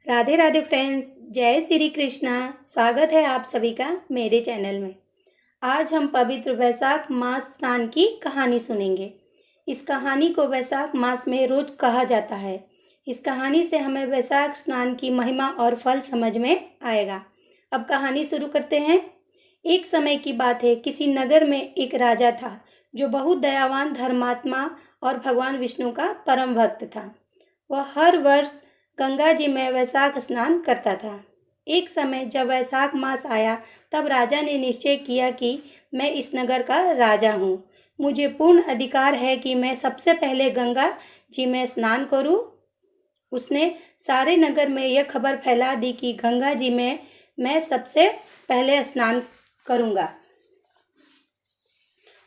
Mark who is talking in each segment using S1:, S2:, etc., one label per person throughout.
S1: Radhe Radhe friends, जय श्री कृष्णा। स्वागत है आप सभी का मेरे चैनल में। आज हम पवित्र वैशाख मास स्नान की कहानी सुनेंगे। इस कहानी को वैशाख मास में रोज कहा जाता है। इस कहानी से हमें वैशाख स्नान की महिमा और फल समझ में आएगा। अब कहानी शुरू करते हैं। एक समय की बात है, किसी नगर में एक राजा था जो बहुत दयावान, धर्मात्मा और भगवान विष्णु का परम भक्त था। वह हर वर्ष गंगा जी में वैशाख स्नान करता था। एक समय जब वैशाख मास आया, तब राजा ने निश्चय किया कि मैं इस नगर का राजा हूँ। मुझे पूर्ण अधिकार है कि मैं सबसे पहले गंगा जी में स्नान करूँ। उसने सारे नगर में यह खबर फैला दी कि गंगा जी में मैं सबसे पहले स्नान करूँगा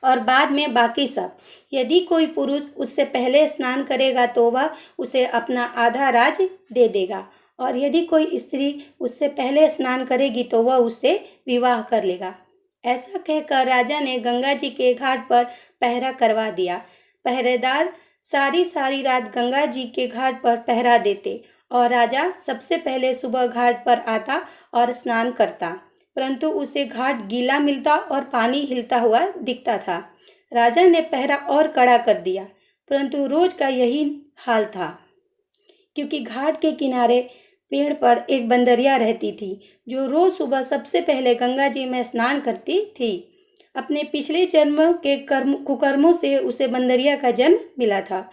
S1: और बाद में बाकी सब। यदि कोई पुरुष उससे पहले स्नान करेगा तो वह उसे अपना आधा राज दे देगा, और यदि कोई स्त्री उससे पहले स्नान करेगी तो वह उससे विवाह कर लेगा। ऐसा कहकर राजा ने गंगा जी के घाट पर पहरा करवा दिया। पहरेदार सारी सारी रात गंगा जी के घाट पर पहरा देते और राजा सबसे पहले सुबह घाट पर आता और स्नान करता, परंतु उसे घाट गीला मिलता और पानी हिलता हुआ दिखता था। राजा ने पहरा और कड़ा कर दिया, परंतु रोज का यही हाल था, क्योंकि घाट के किनारे पेड़ पर एक बंदरिया रहती थी जो रोज सुबह सबसे पहले गंगा जी में स्नान करती थी। अपने पिछले जन्म के कुकर्मों से उसे बंदरिया का जन्म मिला था।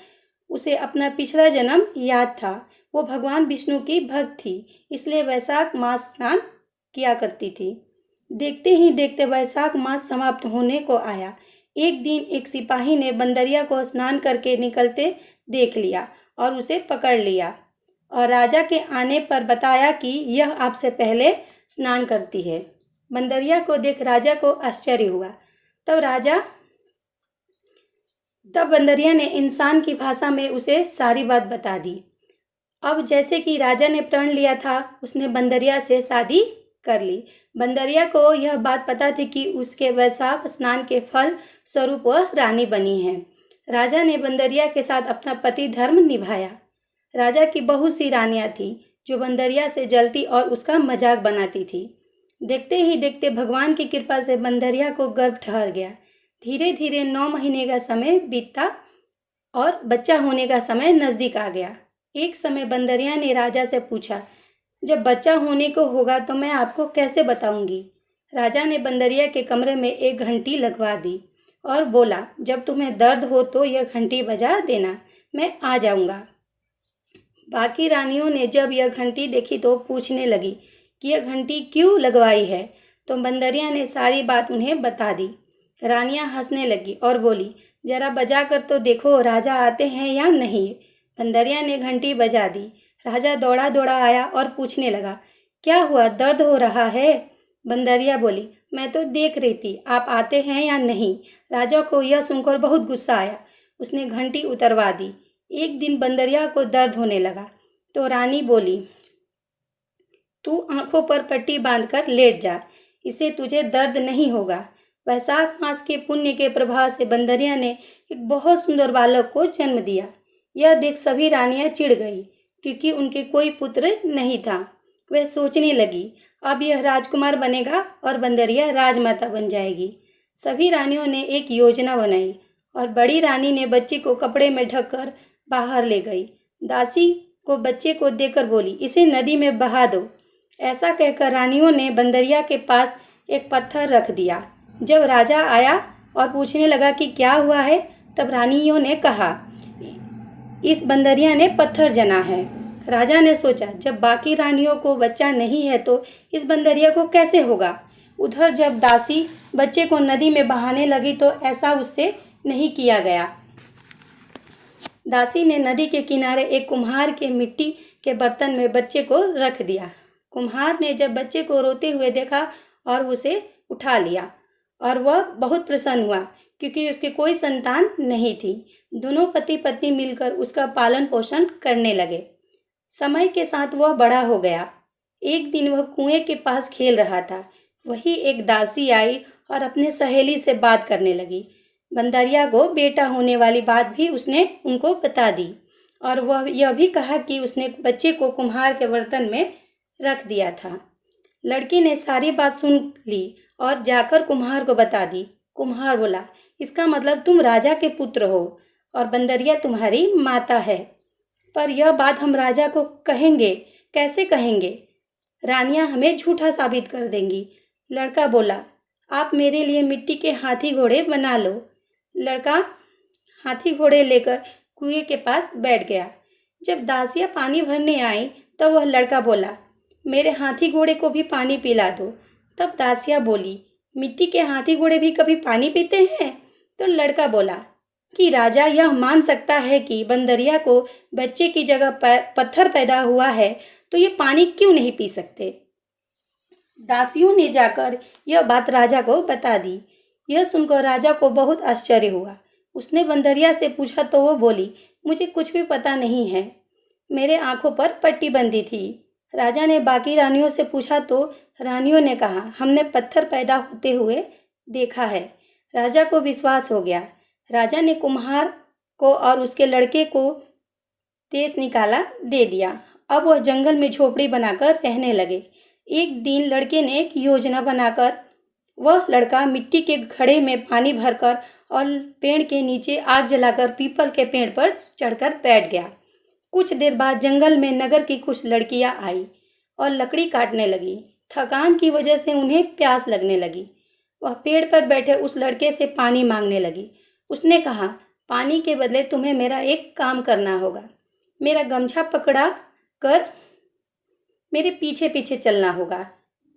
S1: उसे अपना पिछला जन्म याद था। वो भगवान विष्णु की भक्त थी, इसलिए वैशाख मास स्नान किया करती थी। देखते ही देखते वैशाख मास समाप्त होने को आया। एक दिन एक सिपाही ने बंदरिया को स्नान करके निकलते देख लिया और उसे पकड़ लिया और राजा के आने पर बताया कि यह आपसे पहले स्नान करती है। बंदरिया को देख राजा को आश्चर्य हुआ। तब बंदरिया ने इंसान की भाषा में उसे सारी बात बता दी। अब जैसे कि राजा ने प्रण लिया था, उसने बंदरिया से शादी कर ली। बंदरिया को यह बात पता थी कि उसके वैशाख स्नान के फल स्वरूप वह रानी बनी है। राजा ने बंदरिया के साथ अपना पति धर्म निभाया। राजा की बहुत सी रानियां थीं जो बंदरिया से जलती और उसका मजाक बनाती थी। देखते ही देखते भगवान की कृपा से बंदरिया को गर्भ ठहर गया। धीरे धीरे 9 महीने का समय बीता और बच्चा होने का समय नजदीक आ गया। एक समय बंदरिया ने राजा से पूछा, जब बच्चा होने को होगा तो मैं आपको कैसे बताऊंगी। राजा ने बंदरिया के कमरे में एक घंटी लगवा दी और बोला, जब तुम्हें दर्द हो तो यह घंटी बजा देना, मैं आ जाऊंगा। बाकी रानियों ने जब यह घंटी देखी तो पूछने लगी कि यह घंटी क्यों लगवाई है, तो बंदरिया ने सारी बात उन्हें बता दी। रानियां हंसने लगी और बोली, जरा बजा कर तो देखो राजा आते हैं या नहीं। बंदरिया ने घंटी बजा दी। राजा दौड़ा दौड़ा आया और पूछने लगा, क्या हुआ, दर्द हो रहा है। बंदरिया बोली, मैं तो देख रही थी आप आते हैं या नहीं। राजा को यह सुनकर बहुत गुस्सा आया। उसने घंटी उतरवा दी। एक दिन बंदरिया को दर्द होने लगा तो रानी बोली, तू आंखों पर पट्टी बांधकर लेट जा, इससे तुझे दर्द नहीं होगा। वैशाख मास के पुण्य के प्रभाव से बंदरिया ने एक बहुत सुंदर बालक को जन्म दिया। यह देख सभी रानियां चिढ़ गई, क्योंकि उनके कोई पुत्र नहीं था। वह सोचने लगी, अब यह राजकुमार बनेगा और बंदरिया राजमाता बन जाएगी। सभी रानियों ने एक योजना बनाई और बड़ी रानी ने बच्चे को कपड़े में ढककर बाहर ले गई। दासी को बच्चे को देकर बोली, इसे नदी में बहा दो। ऐसा कहकर रानियों ने बंदरिया के पास एक पत्थर रख दिया। जब राजा आया और पूछने लगा कि क्या हुआ है, तब रानियों ने कहा, इस बंदरिया ने पत्थर जना है। राजा ने सोचा, जब बाकी रानियों को बच्चा नहीं है तो इस बंदरिया को कैसे होगा। उधर जब दासी बच्चे को नदी में बहाने लगी तो ऐसा उससे नहीं किया गया। दासी ने नदी के किनारे एक कुम्हार के मिट्टी के बर्तन में बच्चे को रख दिया। कुम्हार ने जब बच्चे को रोते हुए देखा और उसे उठा लिया, और वह बहुत प्रसन्न हुआ, क्योंकि उसके कोई संतान नहीं थी। दोनों पति पत्नी मिलकर उसका पालन पोषण करने लगे। समय के साथ वह बड़ा हो गया। एक दिन वह कुएं के पास खेल रहा था। वही एक दासी आई और अपने सहेली से बात करने लगी। बंदरिया को बेटा होने वाली बात भी उसने उनको बता दी और वह यह भी कहा कि उसने बच्चे को कुम्हार के बर्तन में रख दिया था। लड़की ने सारी बात सुन ली और जाकर कुम्हार को बता दी। कुम्हार बोला, इसका मतलब तुम राजा के पुत्र हो और बंदरिया तुम्हारी माता है। पर यह बात हम राजा को कहेंगे, कैसे कहेंगे? रानियां हमें झूठा साबित कर देंगी। लड़का बोला, आप मेरे लिए मिट्टी के हाथी घोड़े बना लो। लड़का हाथी घोड़े लेकर कुएं के पास बैठ गया। जब दासियां पानी भरने आई तब वह लड़का बोला, मेरे हाथी घोड़े को भी पानी पिला दो। तब दासियां बोली, मिट्टी के हाथी घोड़े भी कभी पानी पीते हैं? तो लड़का बोला कि राजा यह मान सकता है कि बंदरिया को बच्चे की जगह पत्थर पैदा हुआ है, तो ये पानी क्यों नहीं पी सकते? दासियों ने जाकर यह बात राजा को बता दी। यह सुनकर राजा को बहुत आश्चर्य हुआ। उसने बंदरिया से पूछा तो वह बोली, मुझे कुछ भी पता नहीं है, मेरे आंखों पर पट्टी बंधी थी। राजा ने बाकी रानियों से पूछा तो रानियों ने कहा, हमने पत्थर पैदा होते हुए देखा है। राजा को विश्वास हो गया। राजा ने कुम्हार को और उसके लड़के को देश निकाला दे दिया। अब वह जंगल में झोपड़ी बनाकर रहने लगे। एक दिन लड़के ने एक योजना बनाकर वह लड़का मिट्टी के घड़े में पानी भरकर और पेड़ के नीचे आग जलाकर पीपल के पेड़ पर चढ़कर बैठ गया। कुछ देर बाद जंगल में नगर की कुछ लड़कियां आई और लकड़ी काटने लगी। थकान की वजह से उन्हें प्यास लगने लगी। वह पेड़ पर बैठे उस लड़के से पानी मांगने लगी। उसने कहा, पानी के बदले तुम्हें मेरा एक काम करना होगा। मेरा गमछा पकड़ा कर मेरे पीछे पीछे चलना होगा।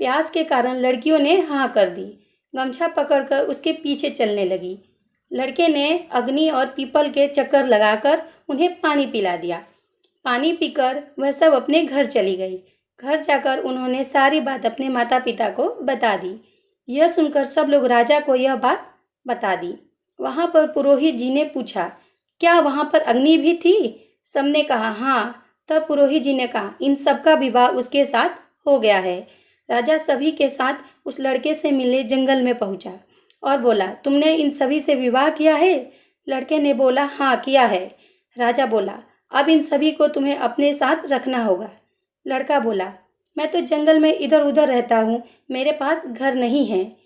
S1: प्यास के कारण लड़कियों ने हाँ कर दी। गमछा पकड़कर उसके पीछे चलने लगी। लड़के ने अग्नि और पीपल के चक्कर लगाकर उन्हें पानी पिला दिया। पानी पीकर वह सब अपने घर चली गई। घर जाकर उन्होंने सारी बात अपने माता पिता को बता दी। यह सुनकर सब लोग राजा को यह बात बता दी। वहाँ पर पुरोहित जी ने पूछा, क्या वहाँ पर अग्नि भी थी? सबने कहा हाँ। तब पुरोहित जी ने कहा, इन सबका विवाह उसके साथ हो गया है। राजा सभी के साथ उस लड़के से मिलने जंगल में पहुंचा और बोला, तुमने इन सभी से विवाह किया है? लड़के ने बोला, हाँ किया है। राजा बोला, अब इन सभी को तुम्हें अपने साथ रखना होगा। लड़का बोला, मैं तो जंगल में इधर उधर रहता हूँ, मेरे पास घर नहीं है,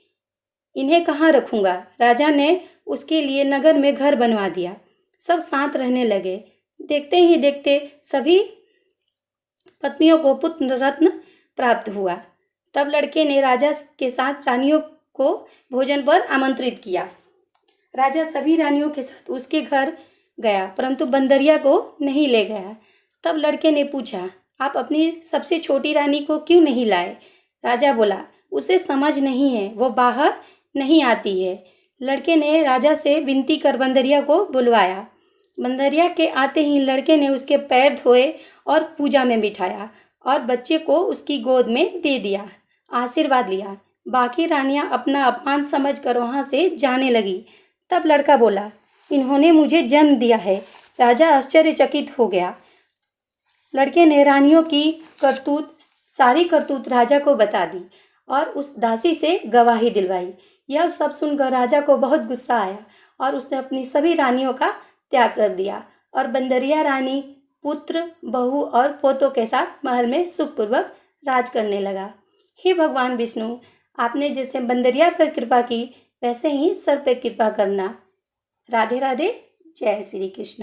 S1: इन्हें कहाँ रखूँगा? राजा ने उसके लिए नगर में घर बनवा दिया। सब साथ रहने लगे। देखते ही देखते सभी पत्नियों को पुत्र रत्न प्राप्त हुआ। तब लड़के ने राजा के साथ रानियों को भोजन पर आमंत्रित किया। राजा सभी रानियों के साथ उसके घर गया, परंतु बंदरिया को नहीं ले गया। तब लड़के ने पूछा, आप अपनी सबसे छोटी रानी को क्यों नहीं लाए? राजा बोला, उसे समझ नहीं है, वो बाहर नहीं आती है। लड़के ने राजा से विनती कर बंदरिया को बुलवाया। बंदरिया के आते ही लड़के ने उसके पैर धोए और पूजा में बिठाया और बच्चे को उसकी गोद में दे दिया, आशीर्वाद लिया। बाकी रानियां अपना अपमान समझकर वहां से जाने लगी। तब लड़का बोला, इन्होंने मुझे जन्म दिया है। राजा आश्चर्यचकित हो गया। लड़के ने रानियों की सारी करतूत राजा को बता दी और उस दासी से गवाही दिलवाई। यह सब सुनकर राजा को बहुत गुस्सा आया और उसने अपनी सभी रानियों का त्याग कर दिया और बंदरिया रानी पुत्र, बहू और पोतों के साथ महल में सुखपूर्वक राज करने लगा। हे भगवान विष्णु, आपने जैसे बंदरिया पर कृपा की वैसे ही सर पे कृपा करना। राधे राधे। जय श्री कृष्ण।